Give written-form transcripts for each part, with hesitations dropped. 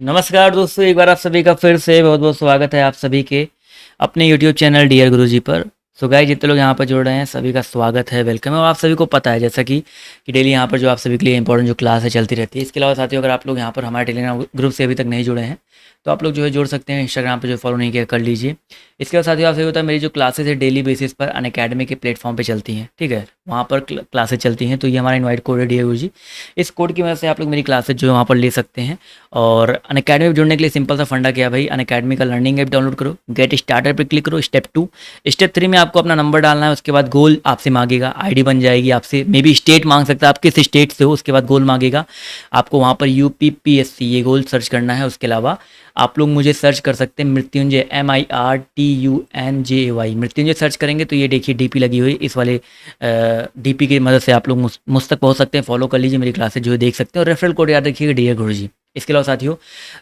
नमस्कार दोस्तों, एक बार आप सभी का फिर से बहुत बहुत स्वागत है आप सभी के अपने YouTube चैनल डियर गुरुजी पर। सो गाइस, जितने लोग यहाँ पर जुड़ रहे हैं सभी का स्वागत है, वेलकम है। और आप सभी को पता है जैसा कि डेली यहाँ पर जो आप सभी के लिए इंपॉर्टेंट जो क्लास है चलती रहती है। इसके अलावा साथियों, अगर आप लोग यहाँ पर हमारे टेलीग्राम ग्रुप से अभी तक नहीं जुड़े हैं तो आप लोग जो है जुड़ सकते हैं। इंस्टाग्राम पर जो फॉलो नहीं किया कर लीजिए। इसके बाद साथियों, आप सभी होता है मेरी जो क्लासेस है डेली बेसिस पर अनअकैडमी के प्लेटफॉर्म पर चलती हैं, ठीक है। वहाँ पर क्लासेस चलती हैं, तो ये हमारा इन्वाइट कोड है डियर गुरुजी। इस कोड की वजह से आप लोग मेरी क्लासेज जो है वहाँ पर ले सकते हैं। और अनअकैडमी में जुड़ने के लिए सिंपल सा फंडा क्या भाई, अनअकैडमी का लर्निंग ऐप डाउनलोड करो, गेट स्टार्टर पे क्लिक करो, स्टेप 2। स्टेप 3 में आपको अपना नंबर डालना है। उसके बाद गोल आपसे मांगेगा, आईडी बन जाएगी आपसे, मे बी स्टेट मांग सकता है, आप किस स्टेट से हो। उसके बाद गोल मांगेगा आपको, वहाँ पर UPPSC ये गोल सर्च करना है। उसके अलावा आप लोग मुझे सर्च कर सकते हैं मृत्युंजय, MIRTUNJAY, मृत्युंजय सर्च करेंगे तो ये देखिए DP लगी हुई, इस वाले DP की मदद से आप लोग मुझ तक पहुँच सकते हैं। फॉलो कर लीजिए, मेरी क्लासेज जो है देख सकते हैं। और रेफरल कोड याद रखिएगा डियर गुरुजी। इसके अलावा साथियों,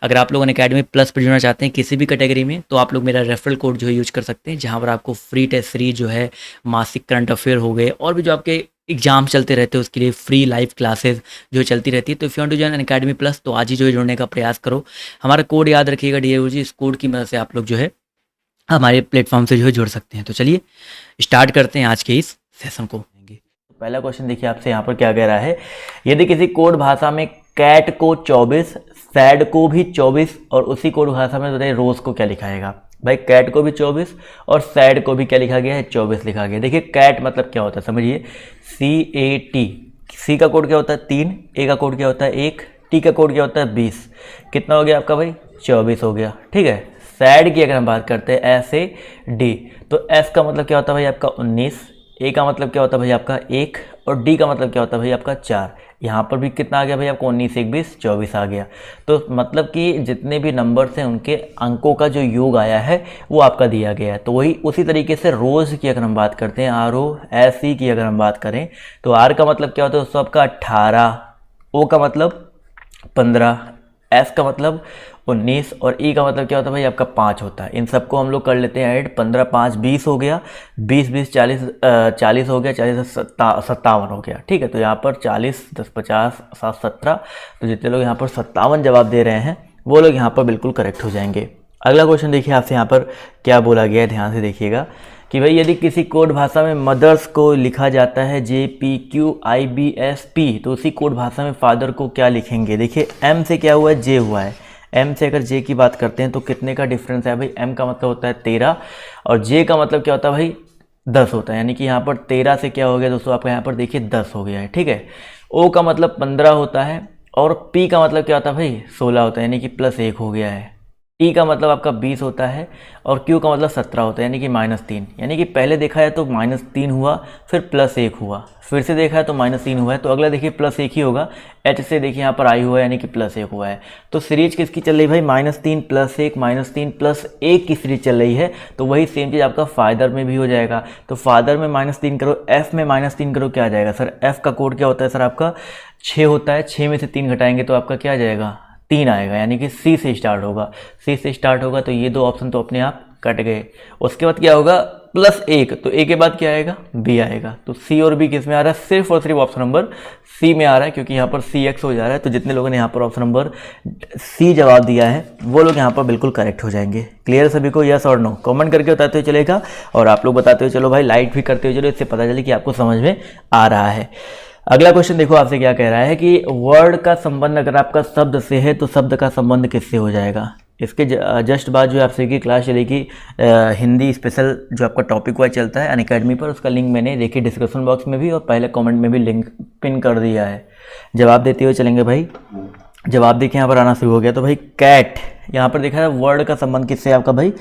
अगर आप लोग अनअकैडमी प्लस पर जुड़ना चाहते हैं किसी भी कैटेगरी में, तो आप लोग मेरा रेफरल कोड जो है यूज कर सकते हैं, जहां पर आपको फ्री टेस्ट सीरीज जो है, मासिक करंट अफेयर हो गए, और भी जो आपके एग्जाम चलते रहते हैं उसके लिए फ्री लाइव क्लासेस जो चलती रहती है। तो if you want to join Unacademy plus तो आज ही जो है जुड़ने का प्रयास करो। हमारा कोड याद रखिएगा डियर गुरुजी। इस कोड की मदद से आप लोग जो है हमारे प्लेटफॉर्म से जो है जुड़ सकते हैं। तो चलिए स्टार्ट करते हैं आज के इस सेशन को। तो पहला क्वेश्चन देखिए आपसे यहाँ पर क्या कह रहा है। यदि किसी कोड भाषा में कैट को 24, सैड को भी 24 और उसी कोड भाषा में बताइए रोज को क्या लिखाएगा। भाई कैट को भी 24 और सैड को भी क्या लिखा गया है, 24 लिखा गया है। देखिए कैट मतलब क्या होता है समझिए, CAT। सी का कोड क्या होता है 3, ए का कोड क्या होता है 1, टी का कोड क्या होता है 20। कितना हो गया आपका भाई 24 हो गया, ठीक है। सैड की अगर हम बात करते हैं SAD, तो एस का मतलब क्या होता है भाई आपका 19, ए का मतलब क्या होता है भाई आपका 1 और डी का मतलब क्या होता है भाई आपका 4। यहाँ पर भी कितना आ गया भाई आपको 19, 1, 20, 24 आ गया। तो मतलब कि जितने भी नंबर्स हैं उनके अंकों का जो योग आया है वो आपका दिया गया है। तो वही उसी तरीके से रोज़ की अगर हम बात करते हैं, ROSE की अगर हम बात करें तो आर का मतलब क्या होता है दोस्तों आपका 18, ओ का मतलब 15, एस का मतलब 19 और ई का मतलब क्या होता है भाई आपका 5 होता है। इन सबको हम लोग कर लेते हैं ऐड, 15 5 20 हो गया, 20 20 40 40 हो गया, 40 57 हो गया, ठीक है। तो यहाँ पर 40 10 50 7 17, तो जितने लोग यहाँ पर 57 जवाब दे रहे हैं वो लोग यहाँ पर बिल्कुल करेक्ट हो जाएंगे। अगला क्वेश्चन देखिए आपसे यहाँ पर क्या बोला गया है, ध्यान से देखिएगा कि भाई यदि किसी कोड भाषा में मदर्स को लिखा जाता है JPQIBSP, तो उसी कोड भाषा में फादर को क्या लिखेंगे। देखिए M से क्या हुआ है, J हुआ है। M से अगर J की बात करते हैं तो कितने का डिफरेंस है भाई, M का मतलब होता है 13 और J का मतलब क्या होता है भाई 10 होता है। यानी कि यहाँ पर 13 से क्या हो गया दोस्तों आपका यहाँ पर देखिए 10 हो गया है, ठीक है। O का मतलब 15 होता है और P का मतलब क्या होता है भाई 16 होता है, यानी कि +1 हो गया है। टी का मतलब आपका 20 होता है और क्यू का मतलब 17 होता है, यानी कि -3। यानी कि पहले देखा है तो -3 हुआ, फिर +1 हुआ, फिर से देखा है तो -3 हुआ है, तो अगला देखिए +1 ही होगा। एच से देखिए यहाँ पर आई हुआ है, यानी कि +1 हुआ है। तो सीरीज किसकी चल रही भाई, -3 +1 -3 +1 की सीरीज चल रही है। तो वही सेम चीज़ आपका फादर में भी हो जाएगा। तो फादर में -3 करो, एफ में -3 करो, क्या आ जाएगा सर। एफ का कोड क्या होता है सर आपका 6 होता है, 6 में से 3 घटाएंगे तो आपका क्या आ जाएगा 3 आएगा, यानी कि सी से स्टार्ट होगा। सी से स्टार्ट होगा तो ये दो ऑप्शन तो अपने आप कट गए। उसके बाद क्या होगा +1, तो ए के बाद क्या आएगा बी आएगा। तो सी और बी किस में आ रहा है, सिर्फ और सिर्फ ऑप्शन नंबर सी में आ रहा है, क्योंकि यहाँ पर CX हो जा रहा है। तो जितने लोगों ने यहाँ पर ऑप्शन नंबर सी जवाब दिया है वो लोग यहाँ पर बिल्कुल करेक्ट हो जाएंगे। क्लियर सभी को, यस और नो कमेंट करके बताते हुए चलेगा। और आप लोग बताते हुए चलो भाई, लाइक भी करते हुए चलो, इससे पता चले कि आपको समझ में आ रहा है। अगला क्वेश्चन देखो आपसे क्या कह रहा है कि वर्ड का संबंध अगर आपका शब्द से है तो शब्द का संबंध किससे हो जाएगा। इसके जस्ट बाद जो आपसे की क्लास चलेगी हिंदी स्पेशल जो आपका टॉपिक वाइज चलता है अनअकैडमी पर, उसका लिंक मैंने देखिए डिस्क्रिप्शन बॉक्स में भी और पहले कमेंट में भी लिंक पिन कर दिया है। जवाब देते हुए चलेंगे भाई। जवाब देखिए यहाँ पर आना शुरू हो गया। तो भाई कैट यहाँ पर देखा है, वर्ड का संबंध किससे है आपका भाई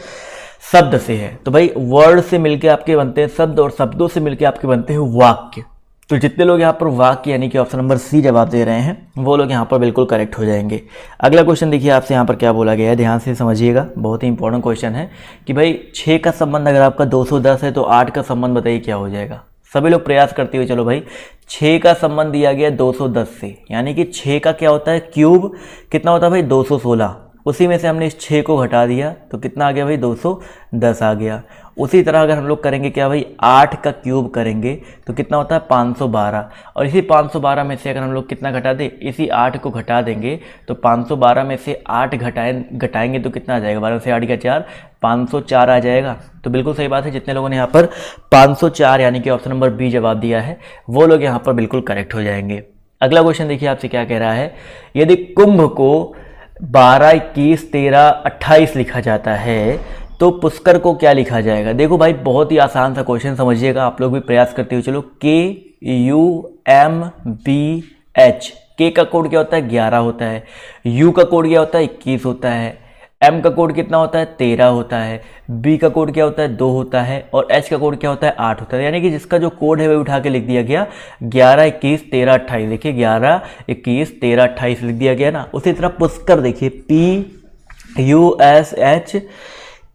शब्द से है। तो भाई वर्ड से मिलकर आपके बनते हैं शब्द और शब्दों से मिलकर आपके बनते हैं वाक्य। तो जितने लोग यहाँ पर वाक्य यानी कि ऑप्शन नंबर सी जवाब दे रहे हैं वो लोग यहाँ पर बिल्कुल करेक्ट हो जाएंगे। अगला क्वेश्चन देखिए आपसे यहाँ पर क्या बोला गया है, ध्यान से समझिएगा, बहुत ही इंपॉर्टेंट क्वेश्चन है कि भाई 6 का संबंध अगर आपका 210 है तो 8 का संबंध बताइए क्या हो जाएगा। सभी लोग प्रयास करते हुए चलो भाई। 6 का संबंध दिया गया 210 से, यानी कि 6 का क्या होता है क्यूब, कितना होता है भाई 216। उसी में से हमने इस 6 को घटा दिया तो कितना आ गया भाई 210 आ गया। उसी तरह अगर हम लोग करेंगे क्या भाई, 8 का क्यूब करेंगे तो कितना होता है 512, और इसी 512 में से अगर हम लोग कितना घटा दें, इसी 8 को घटा देंगे तो 512 में से 8 घटाएंगे तो कितना आ जाएगा, 12 से 8 का 4, 504 आ जाएगा। तो बिल्कुल सही बात है, जितने लोगों ने यहाँ पर 504 यानी कि ऑप्शन नंबर बी जवाब दिया है वो लोग यहाँ पर बिल्कुल करेक्ट हो जाएंगे। अगला क्वेश्चन देखिए आपसे क्या कह रहा है, यदि कुंभ को 12, 21, 13, 28 लिखा जाता है तो पुष्कर को क्या लिखा जाएगा। देखो भाई बहुत ही आसान सा क्वेश्चन, समझिएगा आप लोग भी प्रयास करते हुए चलो। KUMBH, के का कोड क्या होता है 11 होता है, U का कोड क्या होता है 21 होता है, M का कोड कितना होता है 13 होता है, B का कोड क्या होता है 2 होता है, और H का कोड क्या होता है 8 होता है। यानी कि जिसका जो कोड है वह उठा के लिख दिया गया 11, 21, 13, 28। देखिए 11, 21, 13, 28 लिख दिया गया ना। उसी तरह पुष्कर देखिए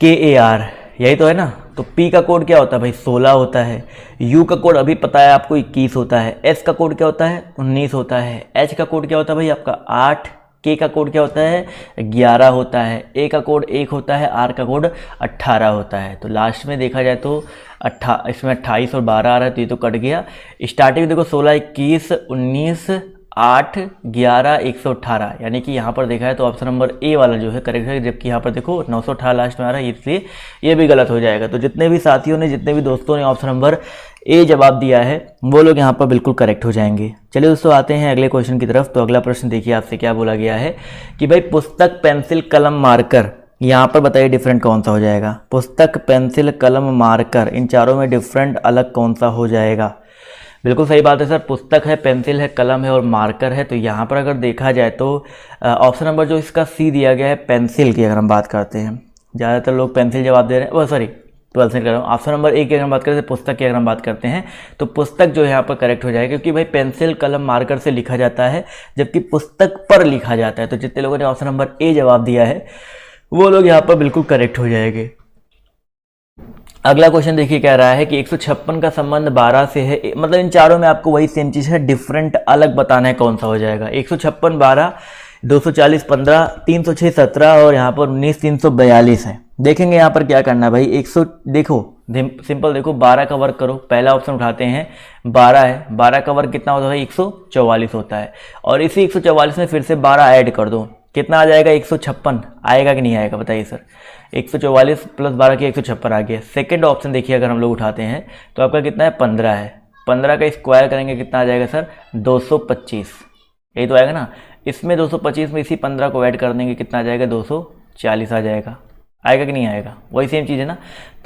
PUSHKAR, यही तो है ना। तो P का कोड क्या होता है भाई 16 होता है, U का कोड अभी पता है आपको 21 होता है, S का कोड क्या होता है 19 होता है, H का कोड क्या होता है भाई आपका 8, K का कोड क्या होता है 11 होता है, A का कोड 1 होता है, R का कोड 18 होता है। तो लास्ट में देखा जाए तो इसमें 28 और 12 आ रहा है तो ये तो कट गया। स्टार्टिंग देखो 16, 21, 19, 8, 11, 118, यानी कि यहाँ पर देखा है तो ऑप्शन नंबर ए वाला जो है करेक्ट है, जबकि यहाँ पर देखो 918 लास्ट में आ रहा है, इसलिए ये भी गलत हो जाएगा। तो जितने भी साथियों ने, जितने भी दोस्तों ने ऑप्शन नंबर ए जवाब दिया है वो लोग यहाँ पर बिल्कुल करेक्ट हो जाएंगे। चलिए दोस्तों आते हैं अगले क्वेश्चन की तरफ। तो अगला प्रश्न देखिए आपसे क्या बोला गया है कि भाई पुस्तक, पेंसिल, कलम, मार्कर, यहाँ पर बताइए डिफरेंट कौन सा हो जाएगा। पुस्तक, पेंसिल, कलम, मार्कर, इन चारों में डिफरेंट अलग कौन सा हो जाएगा। बिल्कुल सही बात है सर, पुस्तक है, पेंसिल है, कलम है और मार्कर है। तो यहाँ पर अगर देखा जाए तो ऑप्शन नंबर जो इसका सी दिया गया है पेंसिल की अगर हम बात करते हैं, ज़्यादातर लोग पेंसिल जवाब दे रहे हैं, वो सॉरी पेंसिल कर रहा हूँ। ऑप्शन नंबर ए की अगर हम बात करते हैं, पुस्तक की अगर हम बात करते हैं तो पुस्तक जो है यहाँ पर करेक्ट हो जाएगा, क्योंकि भाई पेंसिल, कलम, मार्कर से लिखा जाता है जबकि पुस्तक पर लिखा जाता है। तो जितने लोगों ने ऑप्शन नंबर ए जवाब दिया है वो लोग यहाँ पर बिल्कुल करेक्ट हो जाएंगे। अगला क्वेश्चन देखिए कह रहा है कि 156 का संबंध 12 से है, मतलब इन चारों में आपको वही सेम चीज़ है, डिफरेंट अलग बताना है कौन सा हो जाएगा। 156 12, 240 15, 306 17 और यहाँ पर 19 342 है। देखेंगे यहाँ पर क्या करना है भाई, 100 देखो सिंपल देखो, 12 का वर्ग करो, पहला ऑप्शन उठाते हैं 12 है, 12 का वर्ग कितना होता है 144 होता है, और इसी 144 में फिर से 12 ऐड कर दो, कितना आ जाएगा 156 आएगा कि नहीं आएगा बताइए सर। 144 प्लस 12 की 156 आ गया। सेकंड ऑप्शन देखिए अगर हम लोग उठाते हैं तो आपका कितना है 15 है, 15 का स्क्वायर करेंगे कितना आ जाएगा सर 225, यही तो आएगा ना। इसमें 225 में इसी 15 को ऐड कर देंगे कितना आ जाएगा 240 आ जाएगा, आएगा कि नहीं आएगा, वही सेम चीज़ है ना।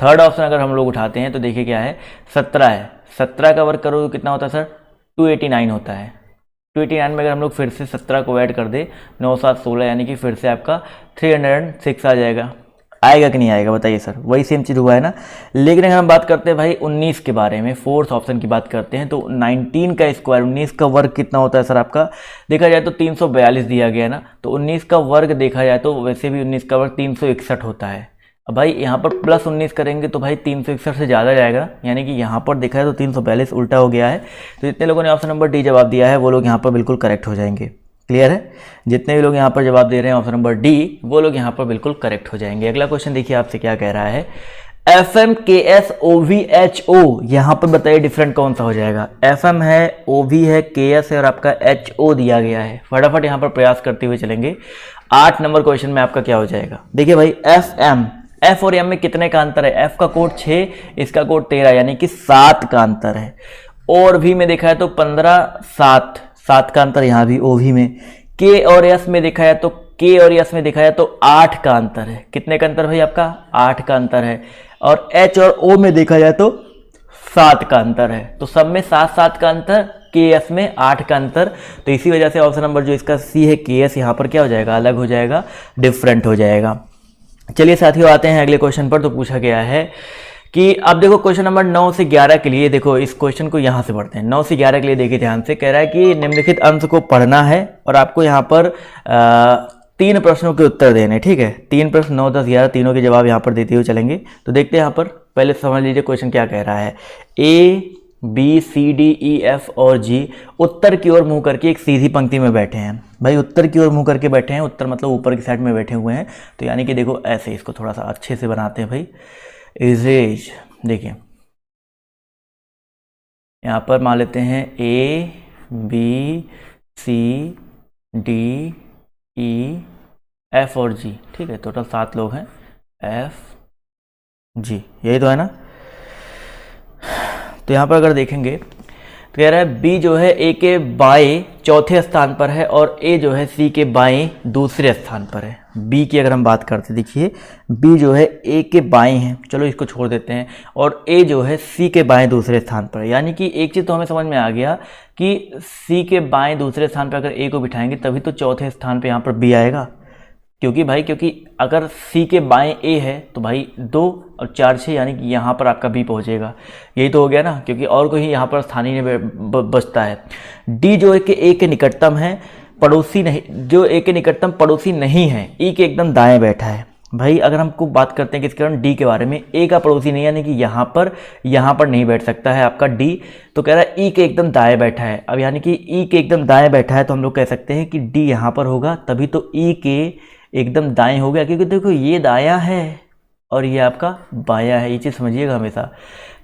थर्ड ऑप्शन अगर हम लोग उठाते हैं तो देखिए क्या है 17 है, 17 का वर्ग करो तो कितना होता है सर 289 होता है। 289 में अगर हम लोग फिर से 17 को ऐड कर दे 9 7 16 यानी कि फिर से आपका 306 आ जाएगा, आएगा कि नहीं आएगा बताइए सर, वही सेम चीज़ हुआ है ना। लेकिन अगर हम बात करते हैं भाई 19 के बारे में, फोर्थ ऑप्शन की बात करते हैं तो 19 का स्क्वायर, 19 का वर्ग कितना होता है सर आपका, देखा जाए तो 342 दिया गया है ना, तो 19 का वर्ग देखा जाए तो वैसे भी 19 का वर्ग 361 होता है। अब भाई यहाँ पर प्लस 19 करेंगे तो भाई 361 से ज़्यादा जाएगा, यानी कि यहाँ पर देखा है तो 342 उल्टा हो गया है। तो जितने लोगों ने ऑप्शन नंबर डी जवाब दिया है वो लोग यहाँ पर बिल्कुल करेक्ट हो जाएंगे। क्लियर है, जितने भी लोग यहाँ पर जवाब दे रहे हैं ऑप्शन नंबर डी वो लोग यहाँ पर बिल्कुल करेक्ट हो जाएंगे। अगला क्वेश्चन देखिए आपसे क्या कह रहा है, FMKSOVHO, यहाँ पर बताइए डिफरेंट कौन सा हो जाएगा। FM है, OV है, KS है और आपका HO दिया गया है। फटाफट यहाँ पर प्रयास करते हुए चलेंगे। 8 नंबर क्वेश्चन में आपका क्या हो जाएगा, देखिए भाई FM, F और M में कितने का अंतर है, F का कोड 6, इसका कोड 13 यानी कि 7 का अंतर है। और V में देखा है तो 15 7 का अंतर यहाँ भी OV में। K और S में देखा है तो K और S में देखा है तो 8 का अंतर है। कितने का अंतर भाई आपका 8 का अंतर है। और H और O में देखा जाए तो 7 का अंतर है। तो सब में 7 का अंतर, KS में 8 का अंतर। तो इसी वजह से ऑप्शन नंबर जो इसका C है KS यहाँ पर क्या हो जाएगा, अलग हो जाएगा, डिफरेंट हो जाएगा। चलिए साथियों आते हैं अगले क्वेश्चन पर। तो पूछा गया है कि अब देखो क्वेश्चन नंबर 9 से 11 के लिए, देखो इस क्वेश्चन को यहाँ से पढ़ते हैं। 9 से 11 के लिए देखिए ध्यान से, कह रहा है कि निम्नलिखित अंश को पढ़ना है और आपको यहाँ पर 3 प्रश्नों के उत्तर देने, ठीक है। 3 प्रश्न 9 10 11 तीनों के जवाब यहाँ पर देते हुए चलेंगे। तो देखते हैं यहाँ पर, पहले समझ लीजिए क्वेश्चन क्या कह रहा है। A B C D E F और G उत्तर की ओर मुंह करके एक सीधी पंक्ति में बैठे हैं। भाई उत्तर की ओर मुंह करके बैठे हैं, उत्तर मतलब ऊपर की साइड में बैठे हुए हैं। तो यानी कि देखो ऐसे, इसको थोड़ा सा अच्छे से बनाते हैं भाई। इरेज। देखिए यहाँ पर मान लेते हैं A B C D E F और G, ठीक है, टोटल 7 लोग हैं, F G, यही तो है ना। तो यहाँ पर अगर देखेंगे तो कह रहा है B जो है A के बाएं चौथे स्थान पर है और A जो है C के बाएं दूसरे स्थान पर है। B की अगर हम बात करते, देखिए B जो है A के बाएं है, चलो इसको छोड़ देते हैं, और A जो है C के बाएं दूसरे स्थान पर है। यानी कि एक चीज़ तो हमें समझ में आ गया कि C के बाएं दूसरे स्थान पर अगर A को बिठाएंगे तभी तो चौथे स्थान पर यहाँ पर B आएगा। क्योंकि अगर C के बाएं A है तो भाई 2 और 4 6, यानी कि यहाँ पर आपका B पहुँचेगा। यही तो हो गया ना, क्योंकि और कोई यहाँ पर स्थानीय बचता है। D जो है कि A के निकटतम है, पड़ोसी नहीं, जो A के निकटतम पड़ोसी नहीं है, E के एकदम दाएं बैठा है। भाई अगर हमको बात करते हैं किसके कारण, D के बारे में, A का पड़ोसी नहीं, यानी कि यहाँ पर नहीं बैठ सकता है आपका D। तो कह रहा है E के एकदम दाएं बैठा है। अब यानी कि E के एकदम दाएं बैठा है तो हम लोग कह सकते हैं कि D यहाँ पर होगा, तभी तो E के एकदम दाएं हो गया, क्योंकि देखो ये दायां है और ये आपका बायां है, ये चीज़ समझिएगा हमेशा,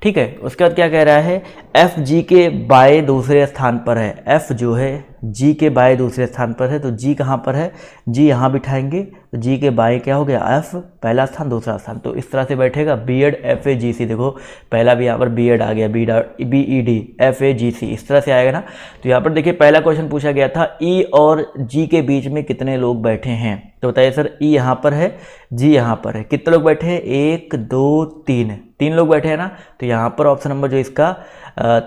ठीक है। उसके बाद क्या कह रहा है, F G के बाएं दूसरे स्थान पर है। F जो है G के बाएं दूसरे स्थान पर है, तो G कहाँ पर है, G यहाँ बिठाएंगे तो G के बाएं क्या हो गया, F पहला स्थान दूसरा स्थान, तो इस तरह से बैठेगा B.Ed FAGC। देखो पहला भी यहाँ पर B.Ed आ गया, B.E.D FAGC, इस तरह से आएगा ना। तो यहाँ पर देखिए पहला क्वेश्चन पूछा गया था E और G के बीच में कितने लोग बैठे हैं, तो बताइए सर E यहाँ पर है, G यहाँ पर है, कितने लोग बैठे हैं, 1 2 3 लोग बैठे हैं ना। तो यहाँ पर ऑप्शन नंबर जो इसका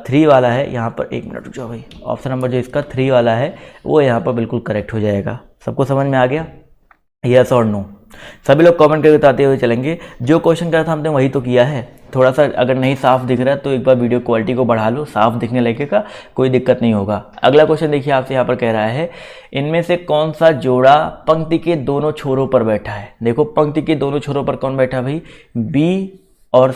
3 वाला है, यहाँ पर 1 मिनट रुक जाओ भाई, ऑप्शन नंबर जो इसका 3 वाला है वो यहाँ पर बिल्कुल करेक्ट हो जाएगा। सबको समझ में आ गया, यस और नो? सभी लोग कमेंट करके बताते हुए चलेंगे। जो क्वेश्चन करा था हमने वही तो किया है। थोड़ा सा अगर नहीं साफ दिख रहा है तो एक बार वीडियो क्वालिटी को बढ़ा लो, साफ दिखने लगेगा, कोई दिक्कत नहीं होगा। अगला क्वेश्चन देखिए आपसे यहाँ पर कह रहा है, इनमें से कौन सा जोड़ा पंक्ति के दोनों छोरों पर बैठा है। देखो पंक्ति के दोनों छोरों पर कौन बैठा भाई, B और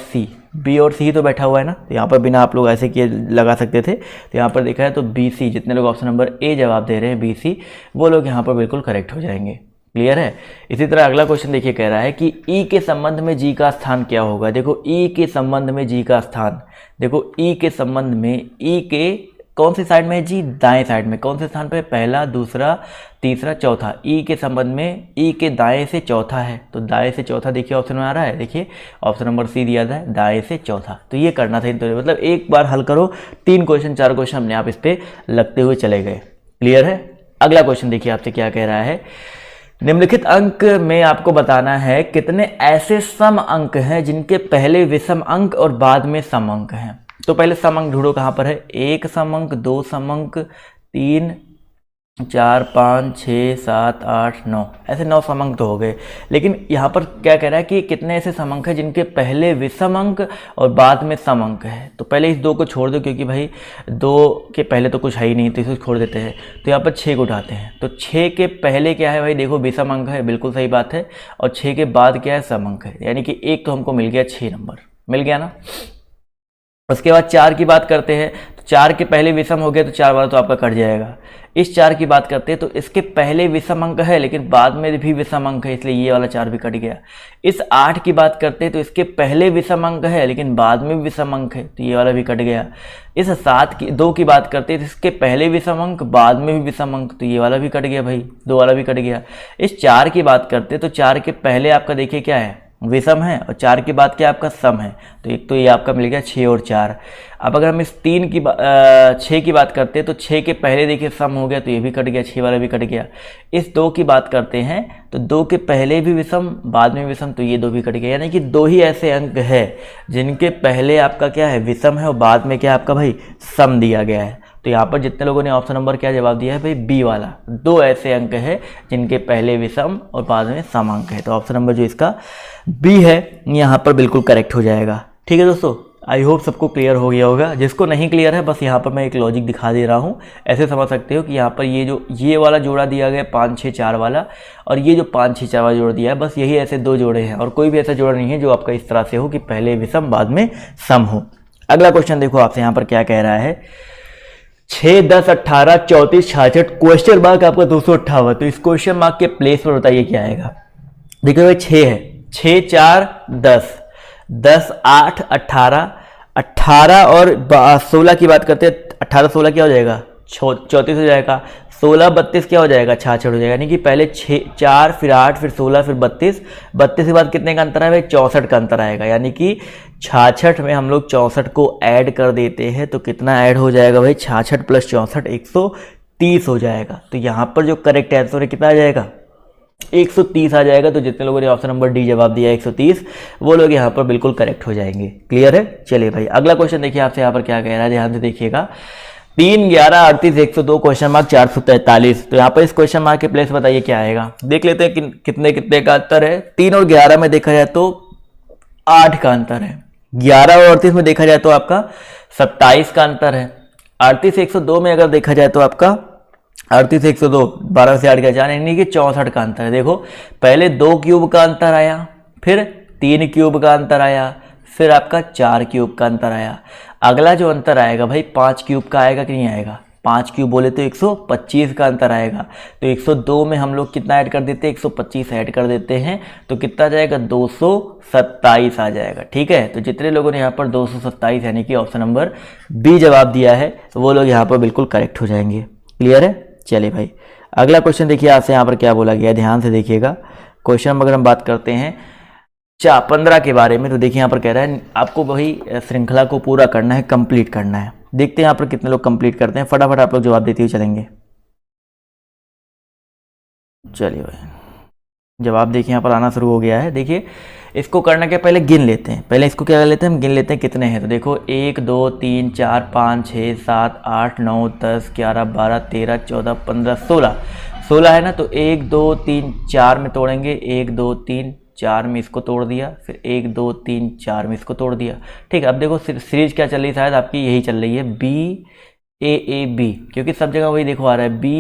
C तो बैठा हुआ है ना। तो यहाँ पर बिना आप लोग ऐसे किए लगा सकते थे, तो यहाँ पर देखा है तो BC, जितने लोग ऑप्शन नंबर A जवाब दे रहे हैं BC, वो लोग यहाँ पर बिल्कुल करेक्ट हो जाएंगे। क्लियर है। इसी तरह अगला क्वेश्चन देखिए कह रहा है कि E के संबंध में G का स्थान क्या होगा। देखो E के संबंध में G का स्थान, देखो E के संबंध में E के कौन सी साइड में है, G दाएं साइड में। कौन से स्थान पे, पहला दूसरा तीसरा चौथा। E के संबंध में E के दाएं से चौथा है, तो दाएं से चौथा देखिए ऑप्शन में आ रहा है, देखिए ऑप्शन नंबर C दिया था, दाएं से चौथा। तो ये करना था, तो मतलब एक बार हल करो, 3 क्वेश्चन 4 क्वेश्चन अपने आप इस पे लगते हुए चले गए। क्लियर है। अगला क्वेश्चन देखिए आपसे क्या कह रहा है, निम्नलिखित अंक में आपको बताना है कितने ऐसे सम अंक हैं जिनके पहले विषम अंक और बाद में सम अंक हैं। तो पहले सम अंक ढूंढो, कहाँ पर है, 1 सम अंक, 2 सम अंक, 3 4 5 6 7 8 9, ऐसे 9 सम अंक तो हो गए। लेकिन यहाँ पर क्या कह रहा है कि कितने ऐसे सम अंक हैं जिनके पहले विषम अंक और बाद में सम अंक है। तो पहले इस 2 को छोड़ दो, क्योंकि भाई 2 के पहले तो कुछ है ही नहीं, तो इसको छोड़ देते हैं। तो यहाँ पर 6 को उठाते हैं, तो 6 के पहले क्या है भाई, देखो विषम अंक है, बिल्कुल सही बात है, और 6 के बाद क्या है, सम अंक है, यानी कि एक तो हमको मिल गया, 6 नंबर मिल गया ना। उसके बाद 4 की बात करते हैं, तो 4 के पहले विषम हो गया, तो 4 वाला तो आपका कट जाएगा। इस 4 की बात करते हैं तो इसके पहले विषम अंक है लेकिन बाद में भी विषम अंक है, इसलिए ये वाला 4 भी कट गया। इस 8 की बात करते हैं तो इसके पहले विषम अंक है लेकिन बाद में भी विषम अंक है, तो ये वाला भी कट गया। इस 2 की बात करते हैं तो इसके पहले विषम अंक, बाद में भी विषम अंक, तो ये वाला भी कट गया भाई, 2 वाला भी कट गया। इस 4 की बात करते हैं तो 4 के पहले आपका देखिए क्या है, विषम है, और 4 के बाद क्या आपका सम है, तो एक तो ये आपका मिल गया 6 और 4। अब अगर हम इस 6 की बात करते हैं तो 6 के पहले देखिए सम हो गया, तो ये भी कट गया, 6 वाला भी कट गया। इस 2 की बात करते हैं तो 2 के पहले भी विषम, बाद में विषम, तो ये 2 भी कट गया। यानी कि 2 ही ऐसे अंक है जिनके पहले आपका क्या है, विषम है, और बाद में क्या आपका भाई सम दिया गया है। तो यहाँ पर जितने लोगों ने ऑप्शन नंबर क्या जवाब दिया है भाई, बी वाला, 2 ऐसे अंक है जिनके पहले विषम और बाद में सम अंक है। तो ऑप्शन नंबर जो इसका बी है यहाँ पर बिल्कुल करेक्ट हो जाएगा। ठीक है दोस्तों, आई होप सबको क्लियर हो गया होगा। जिसको नहीं क्लियर है बस यहाँ पर मैं एक लॉजिक दिखा दे रहा हूँ, ऐसे समझ सकते हो कि यहाँ पर ये वाला जोड़ा दिया गया 5 6 4 वाला, और ये जो 5 6 4 वाला जोड़ा दिया है, बस यही ऐसे 2 जोड़े हैं, और कोई भी ऐसा जोड़ा नहीं है जो आपका इस तरह से हो कि पहले विषम बाद में सम हो। अगला क्वेश्चन देखो आपसे यहाँ पर क्या कह रहा है, 6 10 18 34 66, क्वेश्चन मार्क आपका 258। तो इस क्वेश्चन मार्क के प्लेस पर बताइए क्या आएगा। देखो भाई 6 है, 6 4 10, 10 8 18, 18 और 16 की बात करते हैं, 18 16 क्या हो जाएगा 34 हो जाएगा, 16 32 क्या हो जाएगा 66 हो जाएगा। यानी कि पहले 6 4 फिर 8 फिर 16 फिर 32, 32 के बाद कितने का अंतर है भाई 64 का अंतर आएगा। यानी कि 66 में हम लोग 64 को ऐड कर देते हैं तो कितना ऐड हो जाएगा भाई 66 प्लस 64 130 हो जाएगा। तो यहाँ पर जो करेक्ट आंसर है कितना आ जाएगा 130 आ जाएगा। तो जितने लोगों ने ऑप्शन नंबर डी जवाब दिया 130 वो लोग यहाँ पर बिल्कुल करेक्ट हो जाएंगे। क्लियर है। चलिए भाई अगला क्वेश्चन देखिए आपसे यहाँ पर क्या कह रहा है, ध्यान से देखिएगा। 3 11 38 102 क्वेश्चन मार्क 443। तो यहाँ पर इस क्वेश्चन मार्क के प्लेस बताइए क्या आएगा। देख लेते हैं कितने कितने का अंतर है। 3 और 11 में देखा जाए तो 8 का अंतर है, 11 और 38 में देखा जाए तो आपका 27 का अंतर है, 38 102 में अगर देखा जाए तो आपका 38 102 12 से 8 का 4 यानी कि 64 का अंतर है। देखो पहले 2 क्यूब का अंतर आया, फिर 3 क्यूब का अंतर आया, फिर आपका 4 क्यूब का अंतर आया। अगला जो अंतर आएगा भाई 5 क्यूब का आएगा कि नहीं आएगा, 5 क्यूब बोले तो 125 का अंतर आएगा। तो 102 में हम लोग कितना ऐड कर देते हैं 125 ऐड कर देते हैं तो कितना जाएगा 227 आ जाएगा। ठीक है। तो जितने लोगों ने यहाँ पर 227 यानी कि ऑप्शन नंबर बी जवाब दिया है वो लोग यहाँ पर बिल्कुल करेक्ट हो जाएंगे। क्लियर है। चलिए भाई अगला क्वेश्चन देखिए आपसे यहाँ पर क्या बोला गया, ध्यान से देखिएगा। क्वेश्चन अगर हम बात करते हैं 15 के बारे में तो देखिए यहाँ पर कह रहा है आपको वही श्रृंखला को पूरा करना है, कंप्लीट करना है। देखते हैं यहाँ पर कितने लोग कंप्लीट करते हैं, फटाफट आप लोग जवाब देते हुए चलेंगे। चलिए भाई जवाब देखिए यहाँ पर आना शुरू हो गया है। देखिए इसको करने के पहले गिन लेते हैं, पहले इसको क्या कर लेते हैं हम गिन लेते हैं कितने हैं। तो देखो 1 2 3 4 5 6 7 8 9 10 11 12 13 14 15 16 16 है ना। तो 1 2 3 4 में तोड़ेंगे, 1 2 3 4 में इसको तोड़ दिया, फिर 1 2 3 4 में इसको तोड़ दिया। ठीक है। अब देखो सीरीज क्या चल रही है, शायद आपकी यही चल रही है बी ए ए बी, क्योंकि सब जगह वही देखो आ रहा है B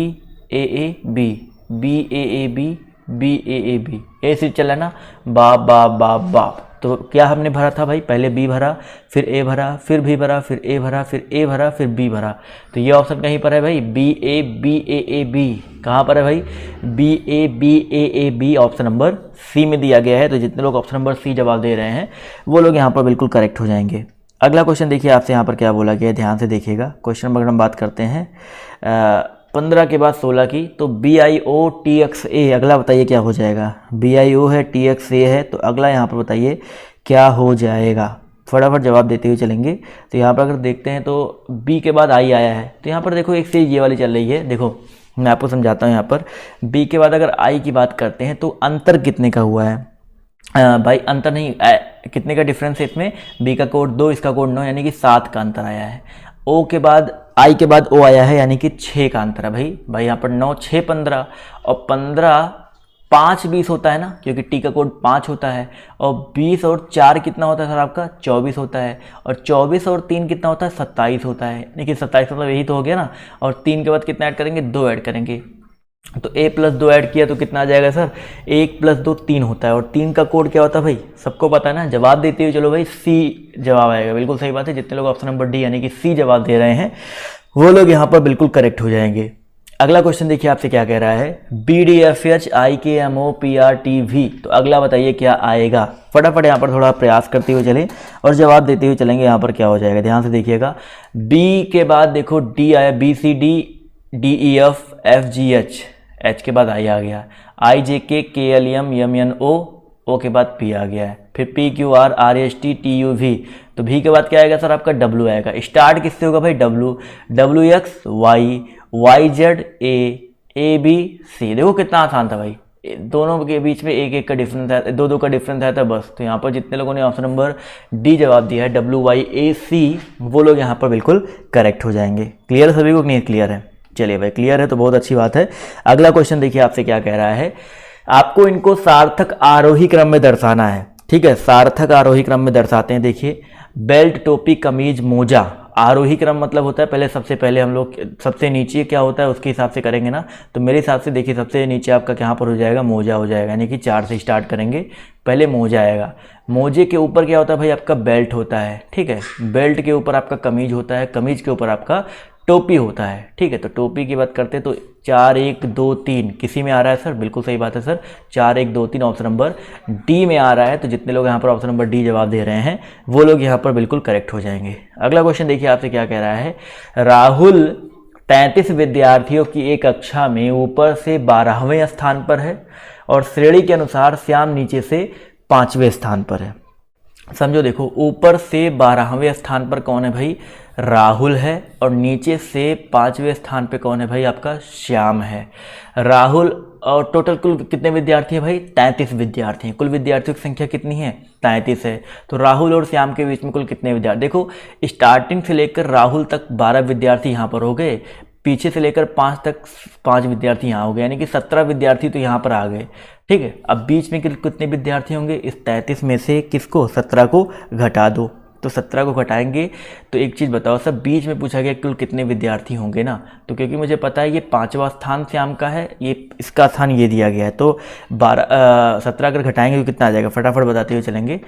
A B B A B B A B, A series चल रहा है ना, बाप बाप बाप बाप। तो क्या हमने भरा था भाई, पहले बी भरा, फिर ए भरा, फिर भी भरा, फिर ए भरा, फिर ए भरा, फिर बी भरा। तो ये ऑप्शन कहीं पर है भाई बी ए बी। कहाँ पर है भाई B A B, option number C में दिया गया है। तो जितने लोग ऑप्शन नंबर सी जवाब दे रहे हैं वो लोग यहाँ पर बिल्कुल करेक्ट हो जाएंगे। अगला क्वेश्चन देखिए आपसे यहाँ पर क्या बोला गया है, ध्यान से देखिएगा। क्वेश्चन नंबर हम बात करते हैं 15 के बाद 16 की, तो BIO TXA अगला बताइए क्या हो जाएगा। BIO है TXA है, तो अगला यहाँ पर बताइए क्या हो जाएगा, फटाफट जवाब देते हुए चलेंगे। तो यहाँ पर अगर देखते हैं तो B के बाद I आया है, तो यहाँ पर देखो एक सीरीज ये वाली चल रही है। देखो मैं आपको समझाता हूँ। यहाँ पर B के बाद अगर I की बात करते हैं तो अंतर कितने का हुआ है भाई, अंतर नहीं कितने का डिफरेंस है इसमें, B का कोड 2 इसका कोड 9 यानी कि 7 का अंतर आया है। O के बाद I के बाद O आया है यानी कि 6 का अंतर है भाई यहाँ पर 9 6 15 और 15 5 20 होता है ना, क्योंकि T का कोड 5 होता है। और 20 और 4 कितना होता है सर आपका 24 होता है। और 24 और 3 कितना होता है 27 होता है। देखिए 27 मतलब यही तो हो गया ना। और 3 के बाद कितना ऐड करेंगे 2 ऐड करेंगे, तो a प्लस 2 ऐड किया तो कितना आ जाएगा सर 1 प्लस 2 3 होता है। और 3 का कोड क्या होता है भाई सबको पता है ना। जवाब देते हुए चलो भाई सी जवाब आएगा, बिल्कुल सही बात है। जितने लोग ऑप्शन नंबर डी यानी कि सी जवाब दे रहे हैं वो लोग यहाँ पर बिल्कुल करेक्ट हो जाएंगे। अगला क्वेश्चन देखिए आपसे क्या कह रहा है BDFH IKMOPRTV, तो अगला बताइए क्या आएगा। फटाफट यहाँ पर थोड़ा प्रयास करते हुए चलें और जवाब देते हुए चलेंगे। यहाँ पर क्या हो जाएगा ध्यान से देखिएगा। B के बाद देखो D आया, BCD DEF FGH, H के बाद I आ गया, IJK KLM MNO, O के बाद P आ गया है, फिर PQR RST TUV। तो V के बाद क्या आएगा सर आपका W आएगा। स्टार्ट किससे होगा भाई W, WX Y YZ A AB C। देखो कितना आसान था भाई, दोनों के बीच में एक एक का डिफरेंस है, दो का डिफरेंस है था बस। तो यहाँ पर जितने लोगों ने ऑप्शन नंबर डी जवाब दिया है WYAC वो लोग यहाँ पर बिल्कुल करेक्ट हो जाएंगे। क्लियर है सभी को नहीं क्लियर है। चलिए भाई क्लियर है तो बहुत अच्छी बात है। अगला क्वेश्चन देखिए आपसे क्या कह रहा है, आपको इनको सार्थक आरोही क्रम में दर्शाना है। ठीक है, सार्थक आरोही क्रम में दर्शाते हैं। देखिए बेल्ट टोपी कमीज मोजा, आरोही क्रम मतलब होता है पहले सबसे पहले हम लोग सबसे नीचे क्या होता है उसके हिसाब से करेंगे ना। तो मेरे हिसाब से देखिए सबसे नीचे आपका कहाँ पर हो जाएगा मोजा हो जाएगा, यानी कि 4 से स्टार्ट करेंगे, पहले मोजा आएगा। मोजे के ऊपर क्या होता है भाई आपका बेल्ट होता है। ठीक है, बेल्ट के ऊपर आपका कमीज होता है, कमीज के ऊपर आपका टोपी होता है, ठीक है। तो टोपी की बात करते हैं तो 4 1 2 3 किसी में आ रहा है सर, बिल्कुल सही बात है सर, 4 1 2 3 ऑप्शन नंबर डी में आ रहा है। तो जितने लोग यहाँ पर ऑप्शन नंबर डी जवाब दे रहे हैं वो लोग यहाँ पर बिल्कुल करेक्ट हो जाएंगे। अगला क्वेश्चन देखिए आपसे क्या कह रहा है, राहुल 33 विद्यार्थियों की एक कक्षा में ऊपर से 12वें स्थान पर है और श्रेणी के अनुसार श्याम नीचे से 5वें स्थान पर है। समझो देखो, ऊपर से 12वें स्थान पर कौन है भाई, राहुल है, और नीचे से 5वें स्थान पे कौन है भाई, आपका श्याम है। राहुल और टोटल कुल कितने विद्यार्थी हैं भाई, 33 विद्यार्थी हैं। कुल विद्यार्थियों की संख्या कितनी है, 33 है। तो राहुल और श्याम के बीच में कुल कितने विद्यार्थी, देखो स्टार्टिंग से लेकर राहुल तक 12 विद्यार्थी यहाँ पर हो गए, पीछे से लेकर 5 तक 5 विद्यार्थी यहाँ हो गए, यानी कि 17 विद्यार्थी तो यहाँ पर आ गए, ठीक है। अब बीच में कितने विद्यार्थी होंगे, इस 33 में से किसको, 17 को घटा दो। तो 17 को घटाएंगे तो एक चीज़ बताओ सब, बीच में पूछा गया कुल कितने विद्यार्थी होंगे ना, तो क्योंकि मुझे पता है ये 5वां स्थान श्याम का है, ये इसका स्थान ये दिया गया है, तो 17 अगर घटाएंगे तो कितना आ जाएगा, फटाफट बताते हुए चलेंगे।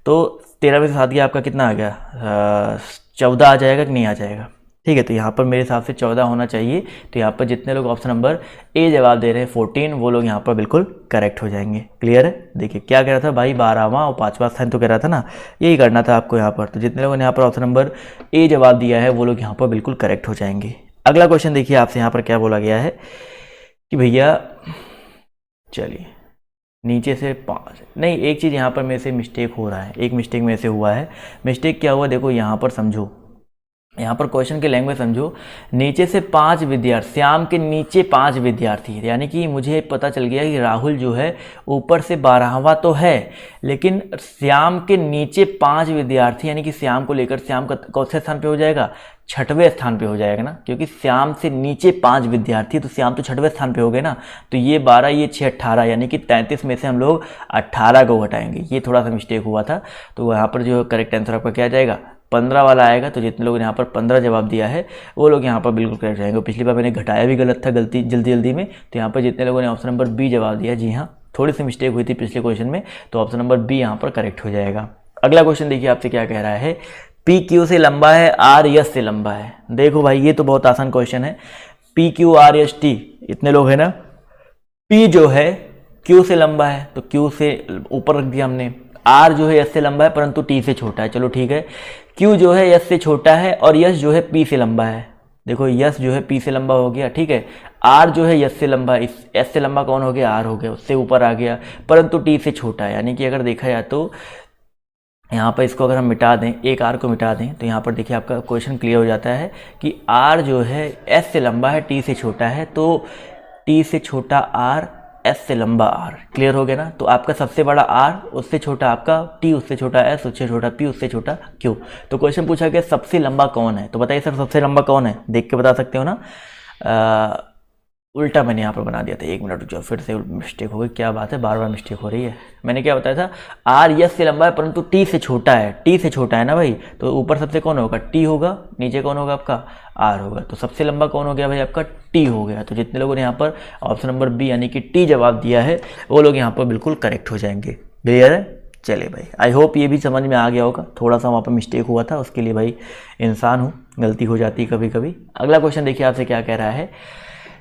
तो 13 में से 7 गया आपका कितना आ गया, 14 आ जाएगा कि नहीं आ जाएगा, ठीक है। तो यहाँ पर मेरे हिसाब से 14 होना चाहिए। तो यहाँ पर जितने लोग ऑप्शन नंबर ए जवाब दे रहे हैं 14, वो लोग यहाँ पर बिल्कुल करेक्ट हो जाएंगे। क्लियर है। देखिए क्या कह रहा था भाई, 12वां और 5वां स्थान तो कह रहा था ना, यही करना था आपको यहाँ पर। तो जितने लोगों ने यहाँ पर ऑप्शन नंबर ए जवाब दिया है वो लोग यहाँ पर बिल्कुल करेक्ट हो जाएंगे। अगला क्वेश्चन देखिए आपसे यहाँ पर क्या बोला गया है कि भैया, चलिए नीचे से 5 नहीं, एक चीज़ यहाँ पर मेरे से मिस्टेक हो रहा है, एक मिस्टेक मेरे से हुआ है। मिस्टेक क्या हुआ, देखो यहाँ पर समझो, यहाँ पर क्वेश्चन की लैंग्वेज समझो, नीचे से 5 विद्यार्थी, श्याम के नीचे 5 विद्यार्थी, यानी कि मुझे पता चल गया कि राहुल जो है ऊपर से 12वां तो है, लेकिन श्याम के नीचे 5 विद्यार्थी, यानी कि श्याम को लेकर श्याम का कौन से स्थान पे हो जाएगा, 6वें स्थान पे हो जाएगा ना, क्योंकि श्याम से नीचे 5 विद्यार्थी, तो श्याम तो 6वें स्थान पे हो गए ना। तो ये 12 ये 6 18, यानी कि 33 में से हम लोग 18 को घटाएंगे, ये थोड़ा सा मिस्टेक हुआ था। तो यहाँ पर जो करेक्ट आंसर आपका क्या जाएगा, 15 वाला आएगा। तो जितने लोगों ने यहाँ पर 15 जवाब दिया है वो लोग यहाँ पर बिल्कुल करेक्ट जाएंगे। पिछली बार मैंने घटाया भी गलत था, जल्दी जल्दी में। तो यहाँ पर जितने लोगों ने ऑप्शन नंबर बी जवाब दिया, जी हाँ थोड़ी सी मिस्टेक हुई थी पिछले क्वेश्चन में, तो ऑप्शन नंबर बी यहाँ पर करेक्ट हो जाएगा। अगला क्वेश्चन देखिए आपसे क्या कह रहा है, पी क्यू से लंबा है, आर यस से लंबा है। देखो भाई ये तो बहुत आसान क्वेश्चन है, P Q R S T, इतने लोग हैं ना, पी जो है क्यू से लंबा है तो क्यू से ऊपर रख दिया हमने, आर जो है एस से लंबा है परंतु टी से छोटा है, चलो ठीक है। क्यू जो है एस से छोटा है और यस जो है पी से लंबा है, देखो यस जो है पी से लंबा हो गया, ठीक है। आर जो है यस से लंबा है, एस से लंबा कौन हो गया, आर हो गया, उससे ऊपर आ गया, परंतु टी से छोटा है। यानी कि अगर देखा जाए तो यहाँ पर इसको अगर हम मिटा दें, एक आर को मिटा दें, तो यहाँ पर देखिए आपका क्वेश्चन क्लियर हो जाता है कि आर जो है एस से लंबा है, टी से छोटा है, तो टी से छोटा आर, एस से लंबा आर। क्लियर हो गया ना। तो आपका सबसे बड़ा आर, उससे छोटा आपका टी, उससे छोटा एस, उससे छोटा पी, उससे छोटा क्यू। तो क्वेश्चन पूछा गया सबसे लंबा कौन है, तो बताइए सर सबसे लंबा कौन है, देख के बता सकते हो ना। उल्टा मैंने यहाँ पर बना दिया था, 1 मिनट रुक जाओ, फिर से मिस्टेक हो गई, क्या बात है बार बार मिस्टेक हो रही है। मैंने क्या बताया था, आर यस से लंबा है परंतु टी से छोटा है, टी से छोटा है ना भाई, तो ऊपर सबसे कौन होगा, टी होगा, नीचे कौन होगा आपका, आर होगा। तो सबसे लंबा कौन हो गया भाई, आपका टी हो गया। तो जितने लोगों ने यहाँ पर ऑप्शन नंबर बी यानी कि टी जवाब दिया है वो लोग यहाँ पर बिल्कुल करेक्ट हो जाएंगे। क्लियर है। चलिए भाई, आई होप ये भी समझ में आ गया होगा, थोड़ा सा वहाँ पर मिस्टेक हुआ था, उसके लिए भाई इंसान हूँ, गलती हो जाती है कभी कभी। अगला क्वेश्चन देखिए आपसे क्या कह रहा है,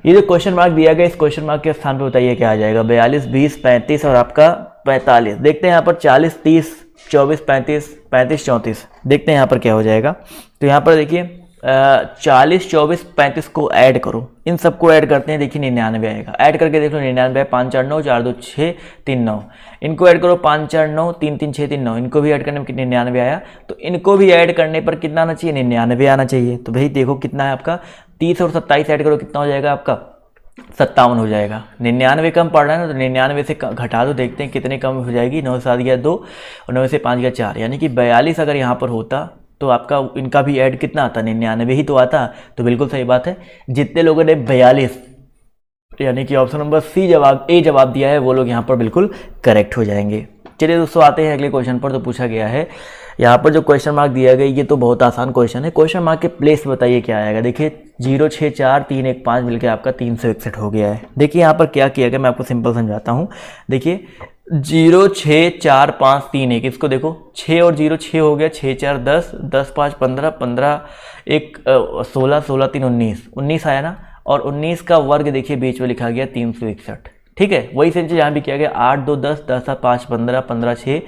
ये जो क्वेश्चन मार्क दिया गया, इस क्वेश्चन मार्क के स्थान पे बताइए क्या आ जाएगा, 42 20 35 और आपका 45। देखते हैं यहाँ पर 40 30 24 35 35 34, देखते हैं यहाँ पर क्या हो जाएगा। तो यहाँ पर देखिए 40 24 35 को ऐड करो, इन सबको ऐड करते हैं, देखिए 99 आएगा। ऐड करके देख लो, 99 5 4 9 4 2 6 3 9, इनको ऐड करो 5 4 9 3 3 6 3 9, इनको भी ऐड करने में 99 आया। तो इनको भी ऐड करने पर कितना आना चाहिए, 99 आना चाहिए। तो भाई देखो कितना है आपका, 30 और 27 ऐड करो, कितना हो जाएगा आपका, 57 हो जाएगा। 99 कम पड़ रहा है ना, तो 99 से घटा दो, देखते हैं कितने कम हो जाएगी। 9 से 7 गया 2 और 9 से 5 गया 4, यानी कि 42 अगर यहाँ पर होता तो आपका इनका भी ऐड कितना आता, 99 ही तो आता। तो बिल्कुल सही बात है, जितने लोगों ने 42 यानी कि ऑप्शन नंबर सी जवाब ए जवाब दिया है वो लोग यहाँ पर बिल्कुल करेक्ट हो जाएंगे। चलिए दोस्तों आते हैं अगले क्वेश्चन पर। तो पूछा गया है यहाँ पर जो क्वेश्चन मार्क दिया गया, ये तो बहुत आसान क्वेश्चन है। क्वेश्चन मार्क के प्लेस बताइए क्या आएगा। देखिए 0 6 4 3 1 5 मिलकर आपका 361 हो गया है। देखिए यहाँ पर क्या किया गया, मैं आपको सिंपल समझाता हूँ। देखिए 0 6 4 5 3 1, इसको देखो 6 और 0 6 हो गया, 6 4 10, 10 5 15, 15 1 16, 16 3 19, 19 आया ना। और 19 का वर्ग देखिए बीच में लिखा गया 361। ठीक है, वही सेम चीज यहाँ भी किया गया, 8 2 10, 10 7 5 15, 15 6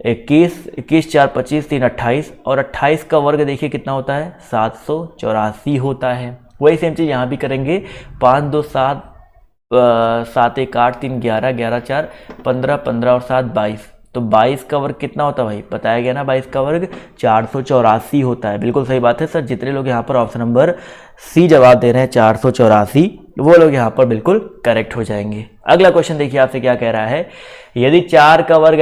21, 21 4 25, 3 28, और 28 का वर्ग देखिए कितना होता है 784 होता है। वही सेम चीज यहाँ भी करेंगे, 5 2 7, 7 1 8, 3 11, 11 4 15, 15 और 7 22, तो 22 का वर्ग कितना होता है भाई, बताया गया ना 22 का वर्ग 484 होता है। बिल्कुल सही बात है सर, जितने लोग यहाँ पर ऑप्शन नंबर सी जवाब दे रहे हैं 484, वो लोग यहाँ पर बिल्कुल करेक्ट हो जाएंगे। अगला क्वेश्चन देखिए आपसे क्या कह रहा है, यदि 4 का वर्ग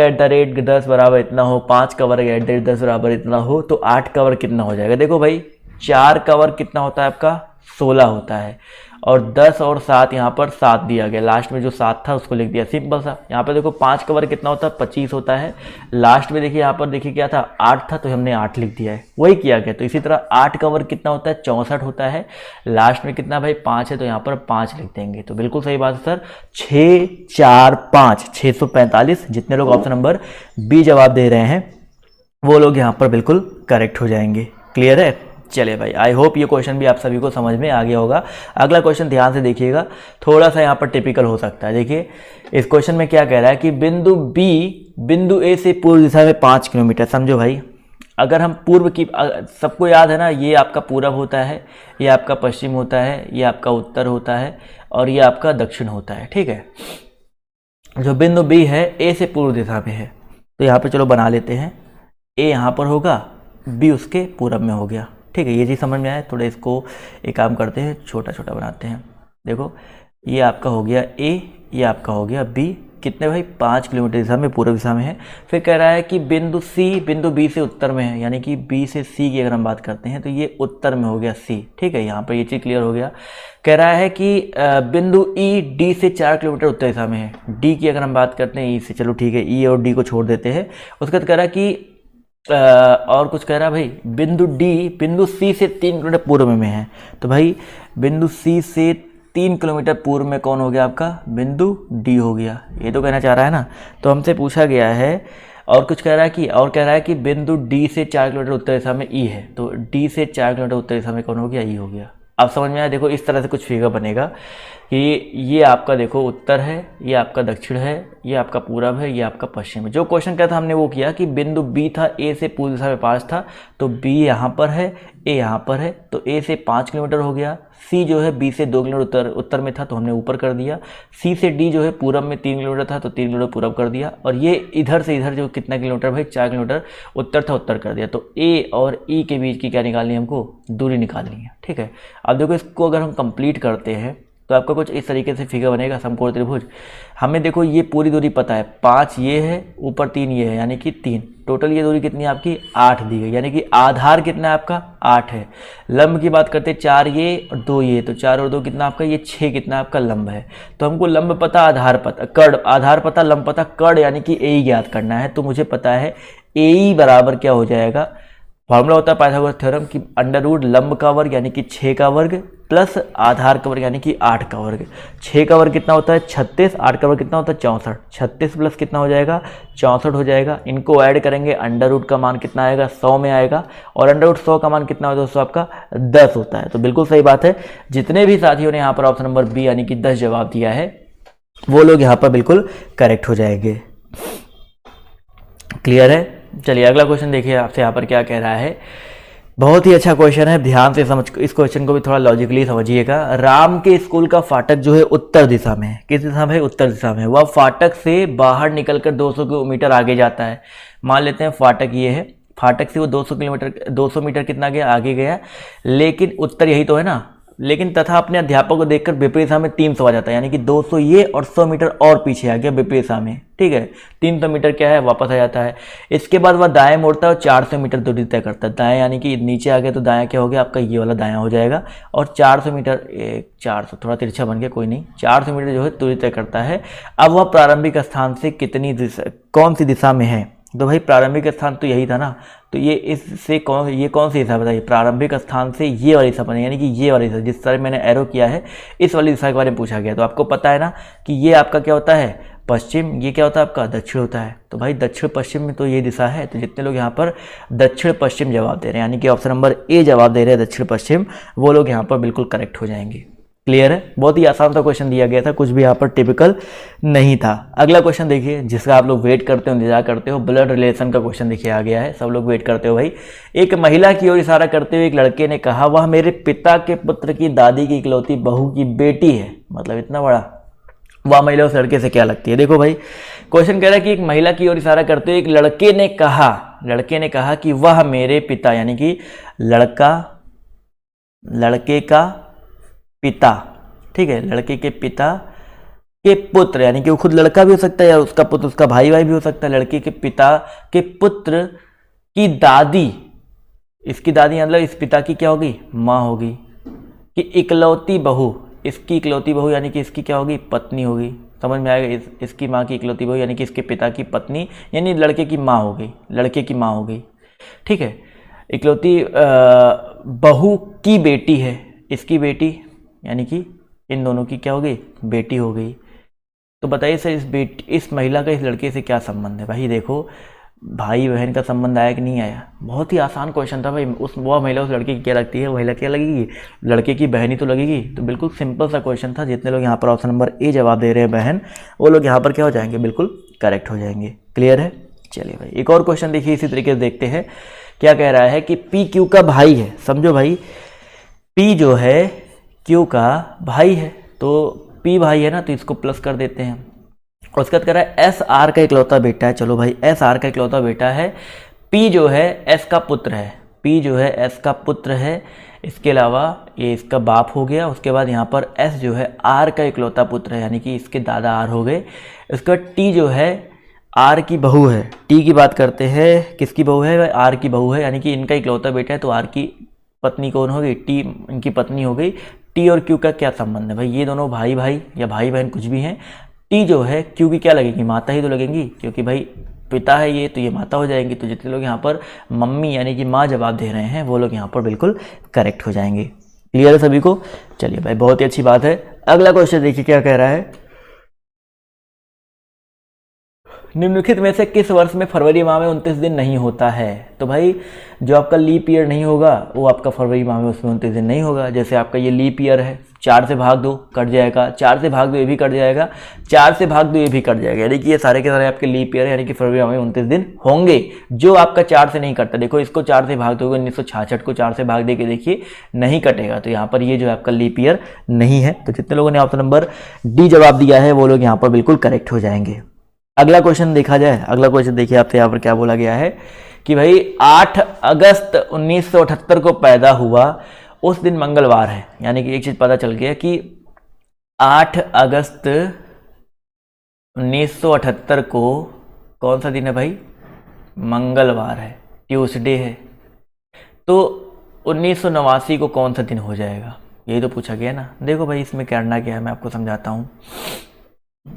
@10 बराबर इतना हो, 5 का वर्ग @10 बराबर इतना हो, तो 8 का वर्ग कितना हो जाएगा। देखो भाई 4 का वर्ग कितना होता है आपका 16 होता है, और 10 और 7 यहाँ पर 7 दिया गया, लास्ट में जो 7 था उसको लिख दिया, सिंपल सा। यहाँ पर देखो 5 का वर्ग कितना होता है 25 होता है, लास्ट में देखिए यहाँ पर देखिए क्या था 8 था, तो हमने 8 लिख दिया है, वही किया गया। तो इसी तरह 8 का वर्ग कितना होता है 64 होता है, लास्ट में कितना भाई 5 है, तो यहाँ पर 5 लिख देंगे। तो बिल्कुल सही बात है सर, 6 4 5 645। जितने लोग ऑप्शन नंबर बी जवाब दे रहे हैं वो लोग यहाँ पर बिल्कुल करेक्ट हो जाएंगे। क्लियर है, चलिए भाई, आई होप ये क्वेश्चन भी आप सभी को समझ में आ गया होगा। अगला क्वेश्चन ध्यान से देखिएगा, थोड़ा सा यहाँ पर टिपिकल हो सकता है। देखिए इस क्वेश्चन में क्या कह रहा है कि बिंदु बी बिंदु ए से पूर्व दिशा में 5 किलोमीटर। समझो भाई, अगर हम पूर्व की, सबको याद है ना, ये आपका पूरब होता है, ये आपका पश्चिम होता है, ये आपका उत्तर होता है, और ये आपका दक्षिण होता है। ठीक है, जो बिंदु बी है ए से पूर्व दिशा में है, तो यहाँ पर चलो बना लेते हैं, ए यहाँ पर होगा, बी उसके पूरब में हो गया। ठीक है, ये चीज़ समझ में आए। थोड़ा इसको एक काम करते हैं, छोटा छोटा बनाते हैं। देखो ये आपका हो गया ए, ये आपका हो गया बी, कितने भाई 5 किलोमीटर दिशा में पूर्व दिशा में है। फिर कह रहा है कि बिंदु सी बिंदु बी से उत्तर में है, यानी कि बी से सी की अगर हम बात करते हैं तो ये उत्तर में हो गया सी। ठीक है, यहाँ पर ये चीज़ क्लियर हो गया। कह रहा है कि बिंदु ई डी से 4 किलोमीटर उत्तर दिशा में है, डी की अगर हम बात करते हैं ई से, चलो ठीक है ई और डी को छोड़ देते हैं। उसके बाद कह रहा है कि और कुछ कह रहा है भाई, बिंदु डी बिंदु सी से 3 किलोमीटर पूर्व में है, तो भाई बिंदु सी से 3 किलोमीटर पूर्व में कौन हो गया आपका, बिंदु डी हो गया। ये तो कहना चाह रहा है ना, तो हमसे पूछा गया है। और कुछ कह रहा है कि, और कह रहा है कि बिंदु डी से 4 किलोमीटर उत्तर दिशा में ई है, तो डी से 4 किलोमीटर उत्तर दिशा में कौन हो गया, ई हो गया। अब समझ में आया। देखो इस तरह से कुछ फिगर बनेगा कि ये आपका देखो उत्तर है, ये आपका दक्षिण है, ये आपका पूरब है, ये आपका पश्चिम है। जो क्वेश्चन क्या था हमने वो किया कि बिंदु बी था ए से पूर्व दिशा में 5 था, तो बी यहाँ पर है, ए यहाँ पर है, तो ए से 5 किलोमीटर हो गया। सी जो है बी से 2 किलोमीटर उत्तर में था, तो हमने ऊपर कर दिया। सी से डी जो है पूरब में 3 किलोमीटर था, तो 3 किलोमीटर पूरब कर दिया। और ये इधर से इधर जो कितना किलोमीटर भाई 4 किलोमीटर उत्तर था, उत्तर कर दिया। तो ए और ई के बीच की क्या निकालनी है हमको, दूरी निकालनी है। ठीक है, अब देखो इसको अगर हम कंप्लीट करते हैं तो आपका कुछ इस तरीके से फिगर बनेगा, समकोण त्रिभुज। हमें देखो ये पूरी दूरी पता है, 5 ये है, ऊपर 3 ये है, यानी कि 3, टोटल ये दूरी कितनी है आपकी 8 दी गई, यानी कि आधार कितना है आपका 8 है। लंब की बात करते हैं 4 ये और 2 ये, तो 4 और 2 कितना आपका, ये 6 कितना आपका लंब है। तो हमको लंब पता, आधार पता, कर्ण आधार पता, लंब पता, कर्ण यानी कि ए ज्ञात करना है। तो मुझे पता है ए बराबर क्या हो जाएगा, फॉर्मूला होता है पाइथागोरस थ्योरम की, अंडर रूट लंब का वर्ग यानी कि 6 का वर्ग प्लस आधार का वर्ग यानी कि 8 का वर्ग। 6 का वर्ग कितना होता है 36, 8 का वर्ग कितना होता है 64, 36 प्लस कितना हो जाएगा 64 हो जाएगा। इनको ऐड करेंगे, अंडर रूट का मान कितना आएगा 100 में आएगा, और अंडर रूट 100 का मान कितना होता है दोस्तों आपका 10 होता है। तो बिल्कुल सही बात है, जितने भी साथियों ने यहाँ पर ऑप्शन नंबर बी यानी कि 10 जवाब दिया है वो लोग यहाँ पर बिल्कुल करेक्ट हो जाएंगे। क्लियर है, चलिए अगला क्वेश्चन देखिए आपसे यहाँ पर क्या कह रहा है। बहुत ही अच्छा क्वेश्चन है, ध्यान से समझ, इस क्वेश्चन को भी थोड़ा लॉजिकली समझिएगा। राम के स्कूल का फाटक जो है उत्तर दिशा में है, किस दिशा में है, उत्तर दिशा में। वह फाटक से बाहर निकलकर 200 मीटर आगे जाता है। मान लेते हैं फाटक ये है, फाटक से वो 200 मीटर कितना गया, आगे गया, लेकिन उत्तर यही तो है ना, लेकिन तथा अपने अध्यापक को देखकर विपरीत दिशा में 300 आ जाता है, यानी कि 200 ये और 100 मीटर और पीछे आ गया विपरीत दिशा में। ठीक है, 300 मीटर क्या है वापस आ जाता है। इसके बाद वह दाएं मोड़ता है और 400 मीटर दूरी तय करता है। दाएं यानी कि नीचे आ गया तो दायां क्या हो गया आपका, ये वाला दायां हो जाएगा, और 400 मीटर 400 थोड़ा तिरछा बन गया, कोई नहीं, 400 मीटर जो है दूरी तय करता है। अब वह प्रारंभिक स्थान से कितनी दिशा, कौन सी दिशा में है, तो भाई प्रारंभिक स्थान तो यही था ना, तो ये इससे ये कौन सी दिशा बताइए, प्रारंभिक स्थान से ये वाली दिशा बने, यानी कि ये वाली दिशा, जिस तरह मैंने एरो किया है इस वाली दिशा के बारे में पूछा गया। तो आपको पता है ना कि ये आपका क्या होता है पश्चिम, ये क्या होता है आपका दक्षिण होता है। तो भाई दक्षिण पश्चिम में तो ये दिशा है, तो जितने लोग यहाँ पर दक्षिण पश्चिम जवाब दे रहे हैं, यानी कि ऑप्शन नंबर ए जवाब दे रहे हैं दक्षिण पश्चिम, वो लोग यहाँ पर बिल्कुल करेक्ट हो जाएंगे। क्लियर है, बहुत ही आसान सा क्वेश्चन दिया गया था, कुछ भी यहाँ पर टिपिकल नहीं था। अगला क्वेश्चन देखिए जिसका आप लोग वेट करते हो, इंतजार करते हो, ब्लड रिलेशन का क्वेश्चन देखिए आ गया है, सब लोग वेट करते हो भाई। एक महिला की ओर इशारा करते हुए एक लड़के ने कहा, वह मेरे पिता के पुत्र की दादी की इकलौती बहू की बेटी है। मतलब इतना बड़ा, वह महिला उस लड़के से क्या लगती है। देखो भाई क्वेश्चन कह रहा है कि एक महिला की ओर इशारा करते हुए एक लड़के ने कहा कि वह मेरे पिता, यानी कि लड़के का पिता, ठीक है, लड़के के पिता के पुत्र, यानी कि वो खुद लड़का भी हो सकता है या उसका पुत्र उसका भाई भी हो सकता है। लड़के के पिता के पुत्र की दादी, इसकी दादी मतलब इस पिता की क्या होगी, माँ होगी, कि इकलौती बहू, इसकी इकलौती बहू यानी कि इसकी क्या होगी, पत्नी होगी। समझ में आएगा, इसकी माँ की इकलौती बहू यानी कि इसके पिता की पत्नी, यानी लड़के की माँ हो गई, लड़के की माँ हो गई। ठीक है, इकलौती बहू की बेटी है, इसकी बेटी, यानी कि इन दोनों की क्या हो गई, बेटी हो गई। तो बताइए सर इस महिला का इस लड़के से क्या संबंध है। भाई देखो भाई बहन का संबंध आया कि नहीं आया, बहुत ही आसान क्वेश्चन था भाई। वह महिला उस लड़के की क्या लगती है, महिला क्या लगेगी, लड़के की बहन ही तो लगेगी। तो बिल्कुल सिंपल सा क्वेश्चन था। जितने लोग यहाँ पर ऑप्शन नंबर ए जवाब दे रहे हैं बहन, वो लोग यहाँ पर क्या हो जाएंगे, बिल्कुल करेक्ट हो जाएंगे। क्लियर है। चलिए भाई एक और क्वेश्चन देखिए इसी तरीके से देखते हैं। क्या कह रहा है कि पी क्यू का भाई है। समझो भाई पी जो है क्यू का भाई है, तो पी भाई है ना, तो इसको प्लस कर देते हैं। और उसके बाद कह रहा है एस आर का इकलौता बेटा है। चलो भाई एस आर का इकलौता बेटा है, पी जो है एस का पुत्र है, पी जो है एस का पुत्र है। इसके अलावा ये इसका बाप हो गया। उसके बाद यहाँ पर एस जो है आर का इकलौता पुत्र है, यानी कि इसके दादा आर हो गए। उसके बाद टी जो है आर की बहू है। टी की बात करते हैं, किसकी बहू है, आर की बहू है, यानी कि इनका इकलौता बेटा है, तो आर की पत्नी कौन हो गई, टी इनकी पत्नी हो गई। टी और क्यू का क्या संबंध है भाई, ये दोनों भाई भाई या भाई बहन कुछ भी हैं। टी जो है क्यू की क्या लगेगी, माता ही तो लगेंगी, क्योंकि भाई पिता है ये, तो ये माता हो जाएंगी। तो जितने लोग यहाँ पर मम्मी यानी कि माँ जवाब दे रहे हैं, वो लोग यहाँ पर बिल्कुल करेक्ट हो जाएंगे। क्लियर है सभी को। चलिए भाई बहुत ही अच्छी बात है। अगला क्वेश्चन देखिए क्या कह रहा है, निम्नलिखित में से किस वर्ष में फरवरी माह में 29 दिन नहीं होता है। तो भाई जो आपका लीप ईयर नहीं होगा वो आपका फरवरी माह में उसमें 29 दिन नहीं होगा। जैसे आपका ये लीप ईयर है, 4 से भाग दो कट जाएगा, 4 से भाग दो ये भी कट जाएगा, 4 से भाग दो ये भी कट जाएगा, यानी कि ये सारे के सारे आपके लीप ईयर है, यानी कि फरवरी माह में 29 दिन होंगे। जो आपका 4 से नहीं कटता, देखो इसको 4 से भाग दोगे, 1966 को 4 से भाग दे के देखिए नहीं कटेगा। तो यहाँ पर ये जो है आपका लीप ईयर नहीं है। तो जितने लोगों ने ऑप्शन नंबर डी जवाब दिया है वो लोग यहाँ पर बिल्कुल करेक्ट हो जाएंगे। अगला क्वेश्चन देखा जाए। अगला क्वेश्चन देखिए आपसे यहाँ पर क्या बोला गया है कि भाई 8 अगस्त 1978 को पैदा हुआ, उस दिन मंगलवार है। यानी कि एक चीज पता चल गया कि 8 अगस्त 1978 को कौन सा दिन है भाई, मंगलवार है, ट्यूसडे है। तो 1989 को कौन सा दिन हो जाएगा, यही तो पूछा गया ना। देखो भाई इसमें करना क्या है मैं आपको समझाता हूँ।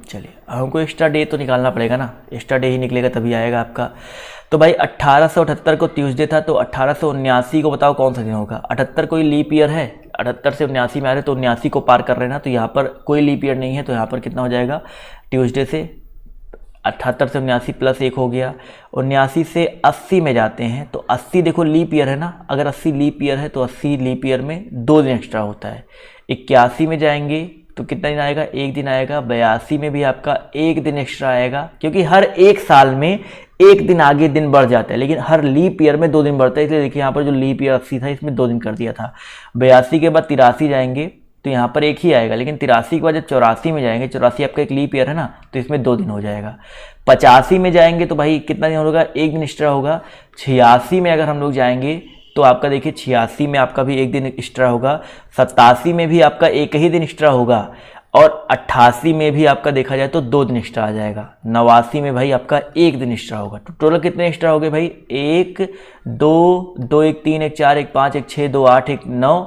चलिए हमको एक्स्ट्रा डे तो निकालना पड़ेगा ना, एक्स्ट्रा डे ही निकलेगा तभी आएगा आपका। तो भाई 1878 को ट्यूसडे था, तो 1879 को बताओ कौन सा दिन होगा। 78 कोई लीप ईयर है, 78 से 79 में आ रहे, तो 79 को पार कर रहे हैं ना, तो यहाँ पर कोई लीप ईयर नहीं है, तो यहाँ पर कितना हो जाएगा, ट्यूसडे से 78 से 79 प्लस 1 हो गया। 79 से 80 में जाते हैं, तो 80 देखो लीप ईयर है ना, अगर 80 लीप ईयर है तो 80 लीप ईयर में 2 दिन एक्स्ट्रा होता है। 81 में जाएंगे तो कितना दिन आएगा, 1 दिन आएगा। 82 में भी आपका 1 दिन एक्स्ट्रा आएगा, क्योंकि हर एक साल में 1 दिन आगे दिन बढ़ जाता है, लेकिन हर लीप ईयर में 2 दिन बढ़ता है। इसलिए देखिए यहाँ पर जो लीप ईयर 80 था इसमें 2 दिन कर दिया था। 82 के बाद 83 जाएंगे तो यहाँ पर 1 ही आएगा, लेकिन 83 के बाद जब 84 में जाएंगे, 84 आपका एक लीप ईयर है ना, तो इसमें 2 दिन हो जाएगा। 85 में जाएंगे तो भाई कितना दिन होगा, 1 दिन एक्स्ट्रा होगा। 86 में अगर हम लोग जाएंगे तो आपका देखिए 86 में आपका भी 1 दिन एक्स्ट्रा होगा। 87 में भी आपका 1 ही दिन एक्स्ट्रा होगा, और 88 में भी आपका देखा जाए तो 2 दिन एक्स्ट्रा आ जाएगा। 89 में भाई आपका 1 दिन एक्स्ट्रा होगा। तो टोटल कितने एक्स्ट्रा हो गए भाई, 1 2 2 1 3 1 4 1 5 1 6 2 8 1 9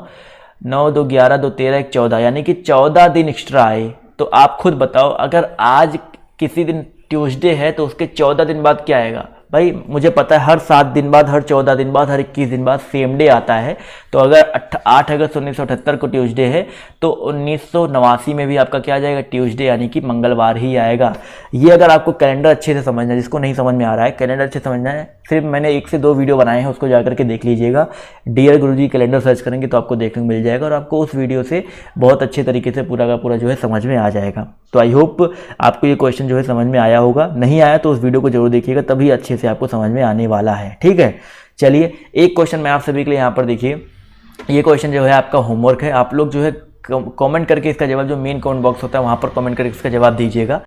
9 2 11 2 13 1 14, यानी कि 14 दिन एक्स्ट्रा आए। तो आप खुद बताओ, अगर आज किसी दिन ट्यूसडे है तो उसके 14 दिन बाद क्या आएगा, भाई मुझे पता है हर 7 दिन बाद, हर 14 दिन बाद, हर 21 दिन बाद सेम डे आता है। तो अगर 8 अगस्त 1978 को ट्यूसडे है तो 1989 में भी आपका क्या आ जाएगा, ट्यूसडे, यानी कि मंगलवार ही आएगा। ये अगर आपको कैलेंडर अच्छे से समझना है, जिसको नहीं समझ में आ रहा है कैलेंडर अच्छे से समझना है, सिर्फ मैंने 1 से 2 वीडियो बनाए हैं, उसको जाकर के देख लीजिएगा। डियर गुरुजी कैलेंडर सर्च करेंगे तो आपको देखने को मिल जाएगा और आपको उस वीडियो से बहुत अच्छे तरीके से पूरा का पूरा जो है समझ में आ जाएगा। तो आई होप आपको ये क्वेश्चन जो है समझ में आया होगा। नहीं आया तो उस वीडियो को जरूर देखिएगा, तभी अच्छे से आपको समझ में आने वाला है। ठीक है, चलिए एक क्वेश्चन मैं आप सभी के लिए यहाँ पर देखिए, ये क्वेश्चन जो है आपका होमवर्क है। आप लोग जो है कमेंट करके इसका जवाब, जो मेन कमेंट बॉक्स होता है वहाँ पर कमेंट करके इसका जवाब दीजिएगा।